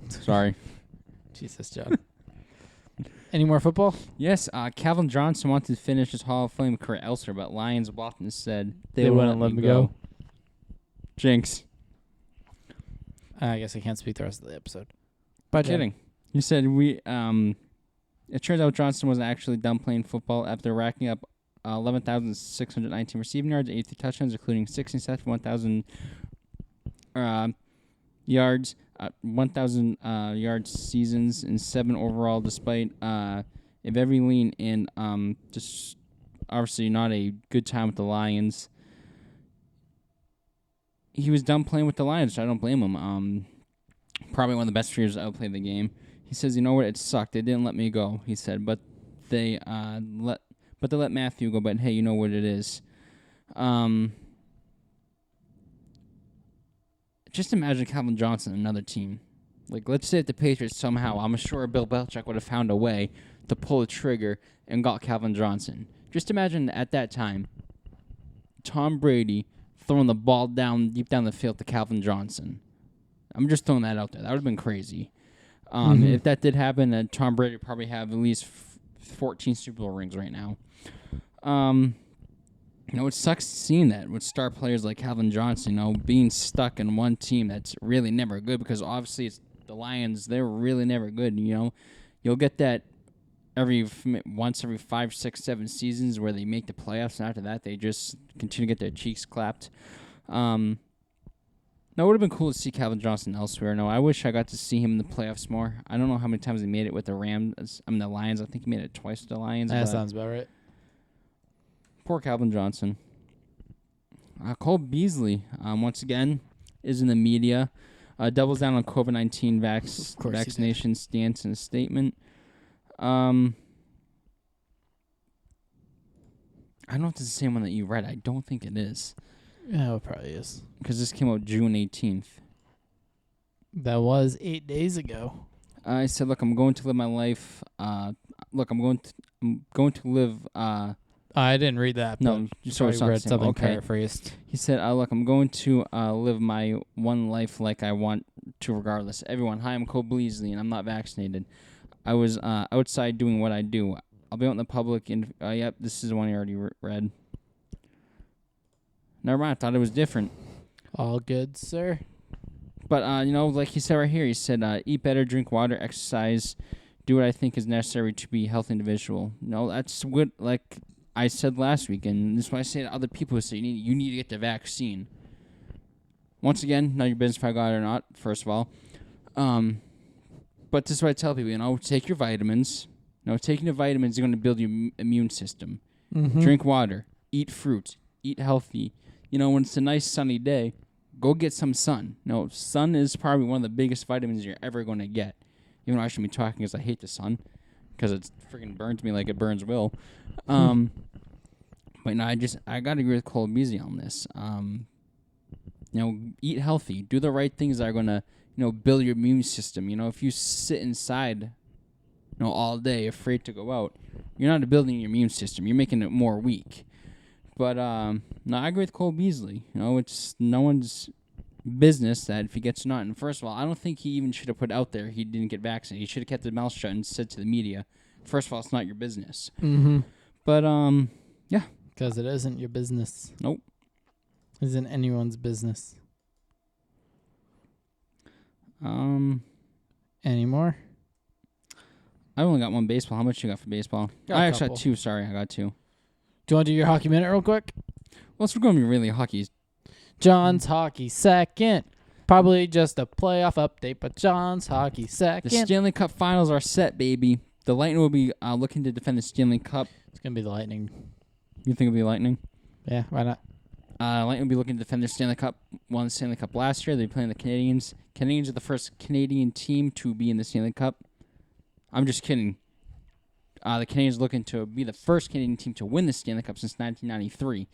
Sorry. Jesus, John. Any more football? Yes, Calvin Johnson wanted to finish his Hall of Fame career elsewhere, but Lions Boston said They wouldn't let me go. Jinx. I guess I can't speak the rest of the episode. But Kidding. You said it turns out Johnson wasn't actually done playing football after racking up 11,619 receiving yards, 83 touchdowns, including 6 interceptions, 1,000 yards, 1,000 yards seasons, and 7 overall, despite if every lean in just obviously not a good time with the Lions. He was done playing with the Lions, so I don't blame him. Probably one of the best years I outplayed the game. He says, "You know what? It sucked. They didn't let me go." He said, "But they let Matthew go. But hey, you know what it is." Just imagine Calvin Johnson, another team. Like, let's say if the Patriots somehow, I'm sure Bill Belichick would have found a way to pull the trigger and got Calvin Johnson. Just imagine at that time, Tom Brady throwing the ball deep down the field to Calvin Johnson. I'm just throwing that out there. That would have been crazy. If that did happen, then Tom Brady would probably have at least 14 Super Bowl rings right now. It sucks seeing that with star players like Calvin Johnson, being stuck in one team that's really never good, because obviously it's the Lions. They're really never good. You'll get that once every 5, 6, 7 seasons where they make the playoffs, and after that they just continue to get their cheeks clapped. It would have been cool to see Calvin Johnson elsewhere. No, I wish I got to see him in the playoffs more. I don't know how many times he made it with the the Lions. I think he made it twice with the Lions. That sounds about right. Poor Calvin Johnson. Cole Beasley, once again, is in the media. Doubles down on COVID-19 vaccination stance in a statement. I don't know if it's the same one that you read. I don't think it is. Yeah, it probably is. Because this came out June 18th. That was 8 days ago. I said, "Look, I'm going to live my life. I'm going to live." I didn't read that. No, you so it's not read the same. something Okay. paraphrased. He said, "Look, I'm going to live my one life like I want to, regardless. Everyone, hi, I'm Cole Beasley, and I'm not vaccinated. I was outside doing what I do. I'll be out in the public, and yep, this is the one you already read. Never mind. I thought it was different. All good, sir. But like he said right here, he said, eat better, drink water, exercise, do what I think is necessary to be a healthy individual. No, that's what like I said last week, and this is what I say to other people who say you need to get the vaccine. Once again, not your business if I got it or not, first of all. But this is what I tell people, take your vitamins. Taking the vitamins is going to build your immune system. Mm-hmm. Drink water, eat fruit, eat healthy. When it's a nice sunny day, go get some sun. Sun is probably one of the biggest vitamins you're ever going to get. Even though I shouldn't be talking because I hate the sun, because it freaking burns me like it burns Will. But no, I got to agree with Cole Beasley on this. Eat healthy. Do the right things that are going to, build your immune system. If you sit inside, all day afraid to go out, you're not building your immune system. You're making it more weak. But, no, I agree with Cole Beasley. It's no one's business that if he gets not. And first of all, I don't think he even should have put out there he didn't get vaccinated. He should have kept his mouth shut and said to the media, first of all, it's not your business. Mm-hmm. But, yeah. Because it isn't your business. Nope. Isn't anyone's business. Any more? I only got one baseball. How much you got for baseball? I actually got 2. Sorry, I got 2. Do you want to do your hockey minute real quick? Well, it's going to be really hockey. John's hockey second. Probably just a playoff update, but John's hockey second. The Stanley Cup finals are set, baby. The Lightning will be looking to defend the Stanley Cup. It's going to be the Lightning. You think it'll be Lightning? Yeah, why not? Lightning will be looking to defend their Stanley Cup. Won the Stanley Cup last year. They'll be playing the Canadiens. Canadiens are the first Canadian team to be in the Stanley Cup. I'm just kidding. The Canadiens looking to be the first Canadian team to win the Stanley Cup since 1993.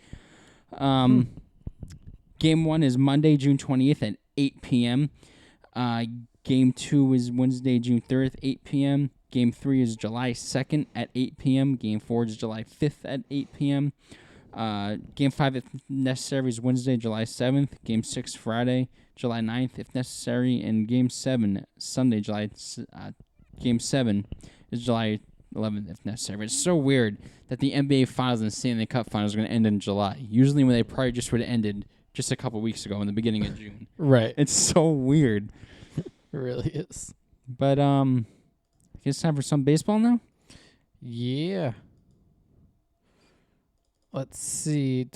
Game 1 is Monday, June 20th at 8 p.m. Game 2 is Wednesday, June 3rd, 8 p.m. Game 3 is July 2nd at 8 p.m. Game 4 is July 5th at 8 p.m. Game 5, if necessary, is Wednesday, July 7th. Game 6, Friday, July 9th, if necessary. And Game 7, Sunday, Game 7 is July 11th, if necessary. But it's so weird that the NBA Finals and the Stanley Cup Finals are going to end in July. Usually when they probably just would have ended just a couple weeks ago in the beginning of June. Right. It's so weird. It really is. But, I guess it's time for some baseball now? Yeah. Let's see.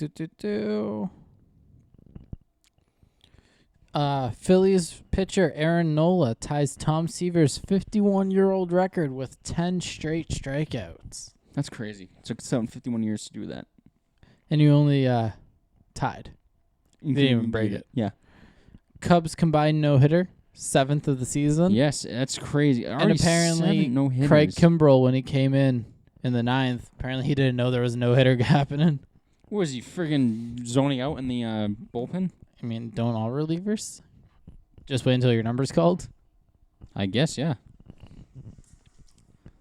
Phillies pitcher Aaron Nola ties Tom Seaver's 51-year-old record with 10 straight strikeouts. That's crazy. It took 51 years to do that. And you only tied. You Didn't even break beat it. Yeah. Cubs combined no-hitter, 7th of the season. Yes, that's crazy. And apparently, no hitters. Craig Kimbrell, when he came in the 9th, apparently he didn't know there was a no-hitter happening. What was he friggin' zoning out in the bullpen? I mean, don't all relievers? Just wait until your number's called. I guess, yeah.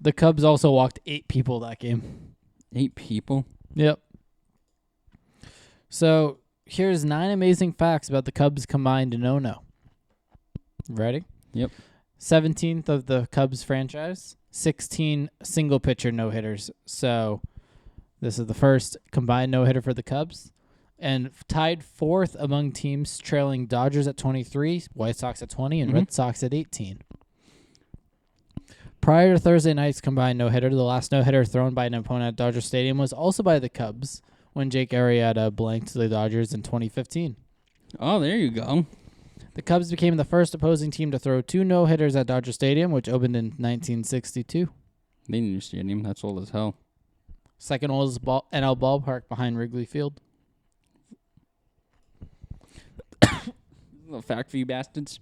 The Cubs also walked 8 people that game. 8 people. Yep. So here's 9 amazing facts about the Cubs combined no-no. Ready? Yep. 17th of the Cubs franchise, 16 single pitcher no-hitters. So this is the first combined no-hitter for the Cubs. And tied 4th among teams trailing Dodgers at 23, White Sox at 20, and Red Sox at 18. Prior to Thursday night's combined no-hitter, the last no-hitter thrown by an opponent at Dodger Stadium was also by the Cubs when Jake Arrieta blanked the Dodgers in 2015. Oh, there you go. The Cubs became the first opposing team to throw 2 no-hitters at Dodger Stadium, which opened in 1962. They need a stadium. That's old as hell. Second oldest NL ballpark behind Wrigley Field. Little fact for you bastards.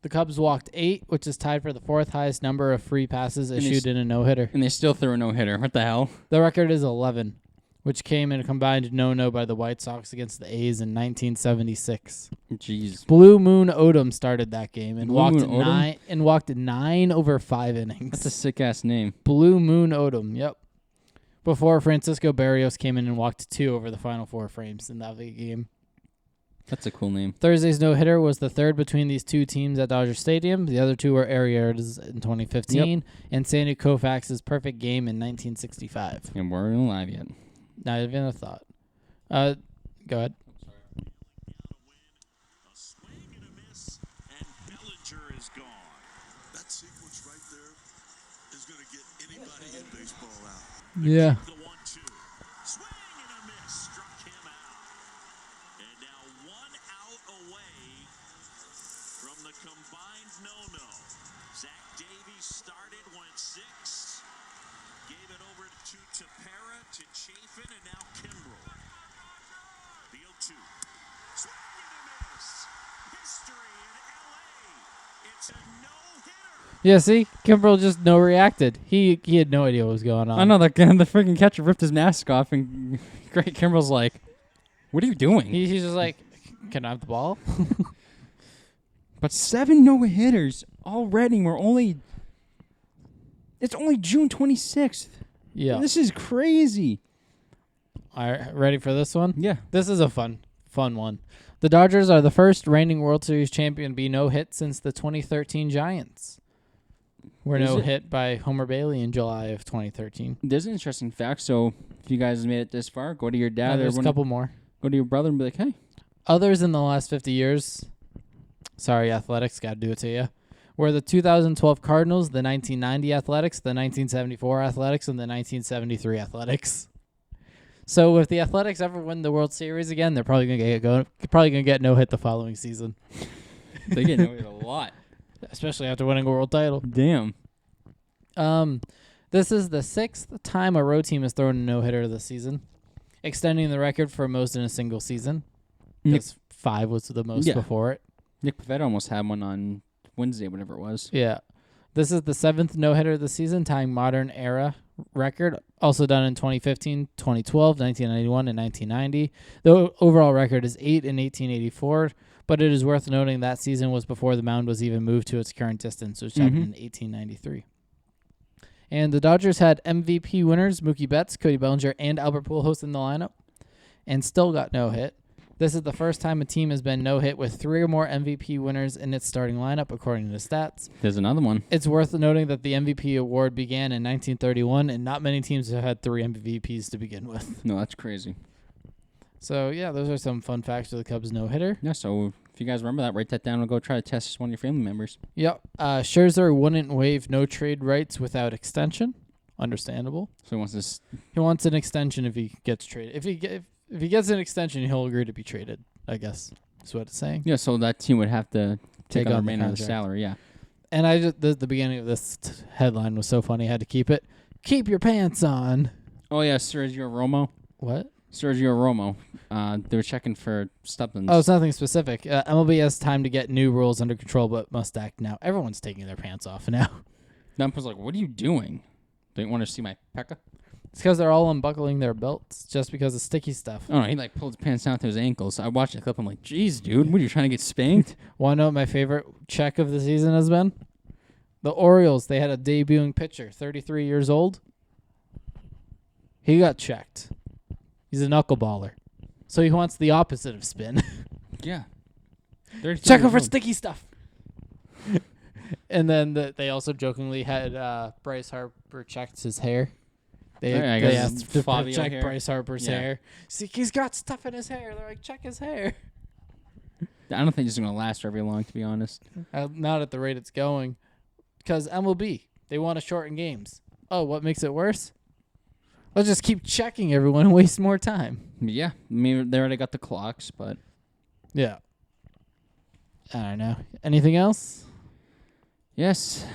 The Cubs walked 8, which is tied for the 4th highest number of free passes issued in a no-hitter. And they still threw a no-hitter. What the hell? The record is 11, which came in a combined no-no by the White Sox against the A's in 1976. Jeez. Blue Moon Odom started that game and Blue walked Moon Odom? walked 9 over 5 innings. That's a sick-ass name. Blue Moon Odom, yep. Before Francisco Barrios came in and walked 2 over the final 4 frames in that game. That's a cool name. Thursday's no-hitter was the third between these 2 teams at Dodger Stadium. The other 2 were Arrieta's in 2015 and Sandy Koufax's perfect game in 1965. And we're alive yet. Not even a thought. Go ahead. A swing and a miss, and Bellinger is gone. That sequence right there is going to get anybody in baseball out. Yeah. The 1-2. Swing and a miss, struck him out. And now 1 out away from the combined no-no. Zach Davies started, went 6. Gave it over to Tepera, to Chafin, and now Kimbrel. The 0-2. Swing and a miss. History in L.A. It's a no-hitter. Yeah, see? Kimbrel just no reacted. He had no idea what was going on. I know the freaking catcher ripped his mask off, and Craig Kimbrell's like, "What are you doing?" He's just like, can I have the ball? But 7 no-hitters already. It's only June 26th. Yeah. This is crazy. All right, ready for this one? Yeah. This is a fun one. The Dodgers are the first reigning World Series champion to be no-hit since the 2013 Giants. Were Is it? no-hit by Homer Bailey in July of 2013. There's an interesting fact. So if you guys made it this far, go to your dad There's or a couple more. go to your brother and be like, "Hey, Others in the last 50 years, sorry, Athletics, got to do it to you, were the 2012 Cardinals, the 1990 Athletics, the 1974 Athletics, and the 1973 Athletics. So if the Athletics ever win the World Series again, they're probably gonna get no hit the following season, they get no-hit a lot." especially after winning a world title. Damn. This is the 6th time a road team has thrown a no hitter this season, extending the record for most in a single season. Because 5 was the most before it. Nick Pivetta almost had one on Wednesday, whatever it was. Yeah. This is the 7th no-hitter of the season, tying modern era record, also done in 2015, 2012, 1991, and 1990. The overall record is 8 in 1884, but it is worth noting that season was before the mound was even moved to its current distance, which happened in 1893. And the Dodgers had MVP winners Mookie Betts, Cody Bellinger, and Albert Pujols in the lineup, and still got no hit. This is the first time a team has been no-hit with 3 or more MVP winners in its starting lineup, according to stats. There's another one. It's worth noting that the MVP award began in 1931, and not many teams have had 3 MVPs to begin with. No, that's crazy. So, yeah, those are some fun facts of the Cubs no-hitter. Yeah, so if you guys remember that, write that down and go try to test one of your family members. Yep. Scherzer wouldn't waive no-trade rights without extension. Understandable. So he wants this. He wants an extension if he gets traded. If he gets an extension, he'll agree to be traded, I guess. That's what it's saying. Yeah, so that team would have to take on the on the remainder of the contract. salary. Yeah. And I just the beginning of this headline was so funny. I had to keep it. Keep your pants on. Oh yeah, Sergio Romo. What? Sergio Romo. They were checking for Stubbins. Oh, it's nothing specific. MLB has time to get new rules under control, but must act now. Everyone's taking their pants off now. Dump was like, "What are you doing? Don't you want to see my pecker?" It's because they're all unbuckling their belts just because of sticky stuff. Oh no, he like pulled his pants down to his ankles. I watched the clip. I'm like, "Jeez, dude, what are you trying to get spanked?" Want to know what my favorite check of the season has been? The Orioles. They had a debuting pitcher, 33 years old. He got checked. He's a knuckleballer. So he wants the opposite of spin. Yeah. Check him for sticky stuff. And then they also jokingly had Bryce Harper checked his hair. They I guess asked to Fabio check hair. Bryce Harper's Yeah. hair. See, he's got stuff in his hair. They're like, check his hair. I don't think it's gonna last very long, to be honest. Not at the rate it's going. Because MLB, they want to shorten games. Oh, what makes it worse? Let's just keep checking everyone and waste more time. But yeah, I mean, they already got the clocks, but Yeah. I don't know. Anything else? yes.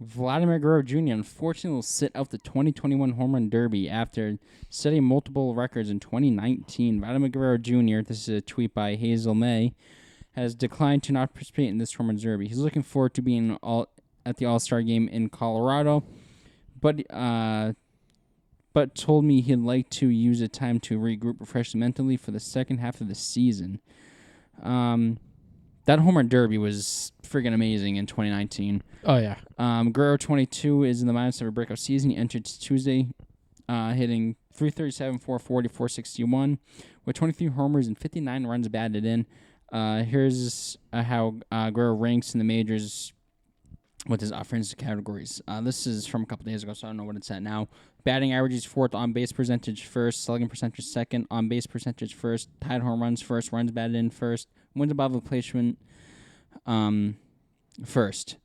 Vladimir Guerrero Jr. unfortunately will sit out the 2021 Home Run Derby after setting multiple records in 2019. Vladimir Guerrero Jr., this is a tweet by Hazel May, has declined to not participate in this Home Run Derby. He's looking forward to being at the All-Star game in Colorado, but told me he'd like to use the time to regroup, refresh mentally for the second half of the season. That Home Run Derby was friggin' amazing in 2019. Oh, yeah. Guerrero 22 is in the minus of a breakout season. He entered Tuesday hitting 337, 440, 461 with 23 homers and 59 runs batted in. Here's how Guerrero ranks in the majors with his offensive categories. This is from a couple days ago, so I don't know what it's at now. Batting average is fourth, on-base percentage first, slugging percentage second, on-base percentage first, tied home runs first, runs batted in first, wins above replacement first.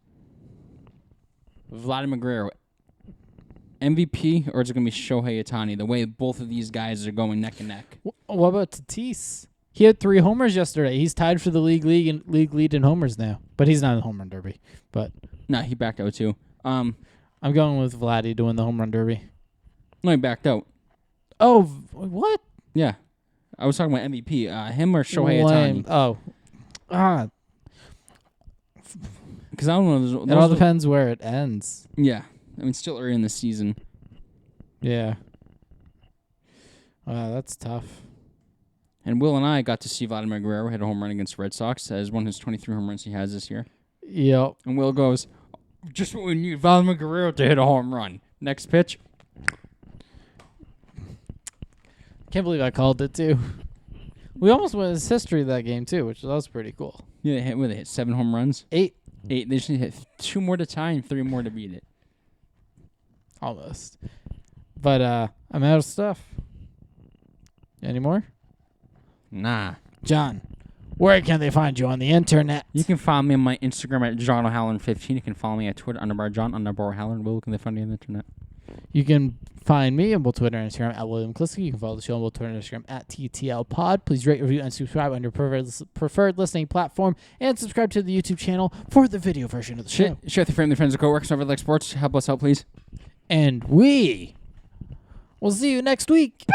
Vladimir Guerrero, MVP, or is it going to be Shohei Ohtani? The way both of these guys are going neck and neck. What about Tatis? He had 3 homers yesterday. He's tied for the league lead in homers now. But he's not in the home run derby. But No, he backed out too. I'm going with Vladdy to win the home run derby. No, he backed out. Oh, what? Yeah. I was talking about MVP. Him or Shohei Lame. Ohtani? Oh. Because I don't know. It all depends where it ends. Yeah. I mean, still early in the season. Yeah. Wow, that's tough. And Will and I got to see Vladimir Guerrero hit a home run against the Red Sox as one of his 23 home runs he has this year. Yep. And Will goes, just what we need, Vladimir Guerrero to hit a home run. Next pitch. Can't believe I called it, too. We almost won his history of that game, too, which was pretty cool. Yeah, they hit 7 home runs. 8. 8. They just need to hit 2 more to tie and 3 more to beat it. Almost. But I'm out of stuff. Any more? Nah. John, where can they find you on the internet? You can follow me on my Instagram at John O'Halloran 15. You can follow me at Twitter _John _O'Halloran. Will, can they find you on the internet? You can find me on both Twitter and Instagram at William Kliski. You can follow the show on both Twitter and Instagram at TTL Pod. Please rate, review, and subscribe on your preferred listening platform. And subscribe to the YouTube channel for the video version of the show. Share with your family, friends, and coworkers over like sports. Help us out, please. And we will see you next week.